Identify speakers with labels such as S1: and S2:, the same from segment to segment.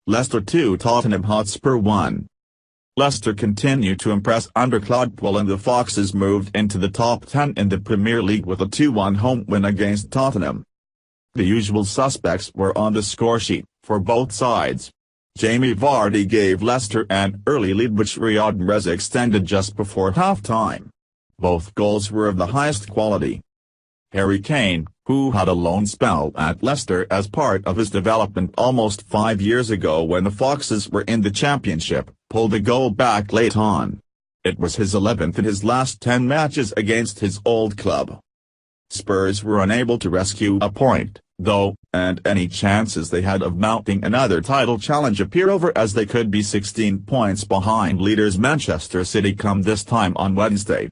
S1: Leicester 2 Tottenham Hotspur 1. Leicester continued to impress under Claude Puel and the Foxes moved into the top 10 in the Premier League with a 2-1 home win against Tottenham. The usual suspects were on the scoresheet, for both sides. Jamie Vardy gave Leicester an early lead which Riyad Mahrez extended just before half-time. Both goals were of the highest quality. Harry Kane, who had a loan spell at Leicester as part of his development almost 5 years ago when the Foxes were in the Championship, pulled a goal back late on. It was his 11th in his last 10 matches against his old club. Spurs were unable to rescue a point, though, and any chances they had of mounting another title challenge appear over as they could be 16 points behind leaders Manchester City come this time on Wednesday.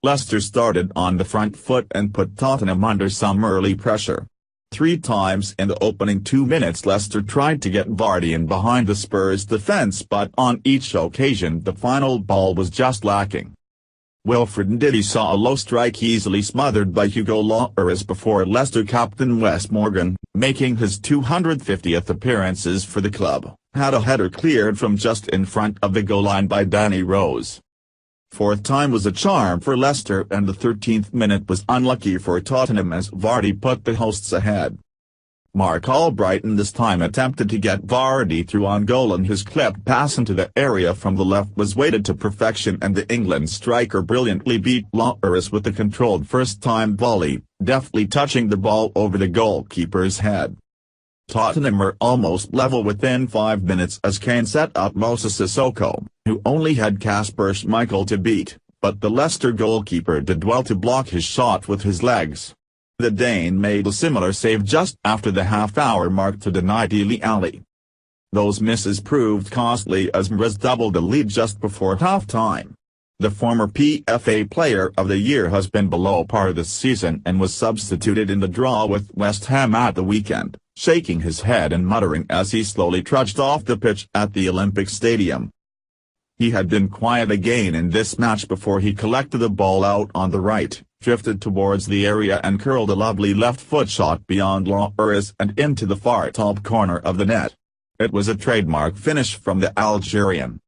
S1: Leicester started on the front foot and put Tottenham under some early pressure. 3 times in the opening 2 minutes Leicester tried to get Vardy in behind the Spurs defence but on each occasion the final ball was just lacking. Wilfred Ndidi saw a low strike easily smothered by Hugo Lloris before Leicester captain Wes Morgan, making his 250th appearances for the club, had a header cleared from just in front of the goal line by Danny Rose. Fourth time was a charm for Leicester and the 13th minute was unlucky for Tottenham as Vardy put the hosts ahead. Mark Albrighton this time attempted to get Vardy through on goal and his clipped pass into the area from the left was weighted to perfection and the England striker brilliantly beat Lloris with a controlled first-time volley, deftly touching the ball over the goalkeeper's head. Tottenham were almost level within 5 minutes as Kane set up Moses Sissoko, who only had Kasper Schmeichel to beat, but the Leicester goalkeeper did well to block his shot with his legs. The Dane made a similar save just after the half-hour mark to deny Dele Alli. Those misses proved costly as Mahrez doubled the lead just before half-time. The former PFA Player of the Year has been below par this season and was substituted in the draw with West Ham at the weekend, shaking his head and muttering as he slowly trudged off the pitch at the Olympic Stadium. He had been quiet again in this match before he collected the ball out on the right, drifted towards the area and curled a lovely left-foot shot beyond Lloris and into the far top corner of the net. It was a trademark finish from the Algerian.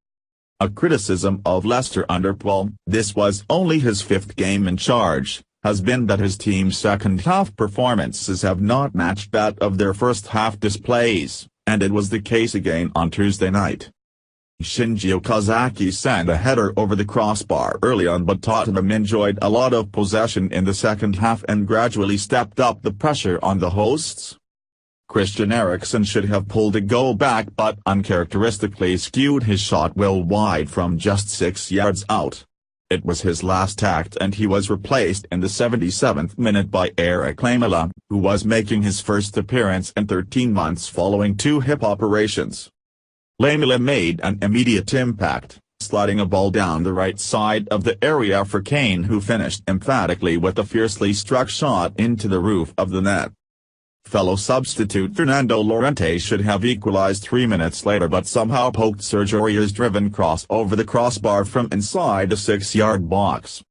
S1: A criticism of Leicester under Puel, this was only his 5th game in charge, has been that his team's second-half performances have not matched that of their first-half displays, and it was the case again on Tuesday night. Shinji Okazaki sent a header over the crossbar early on but Tottenham enjoyed a lot of possession in the second half and gradually stepped up the pressure on the hosts. Christian Eriksen should have pulled a goal back but uncharacteristically skewed his shot well wide from just 6 yards out. It was his last act and he was replaced in the 77th minute by Eric Lamela, who was making his first appearance in 13 months following 2 hip operations. Lamela made an immediate impact, sliding a ball down the right side of the area for Kane who finished emphatically with a fiercely struck shot into the roof of the net. Fellow substitute Fernando Llorente should have equalized 3 minutes later but somehow poked Sergio Aurier's driven cross over the crossbar from inside the 6-yard box.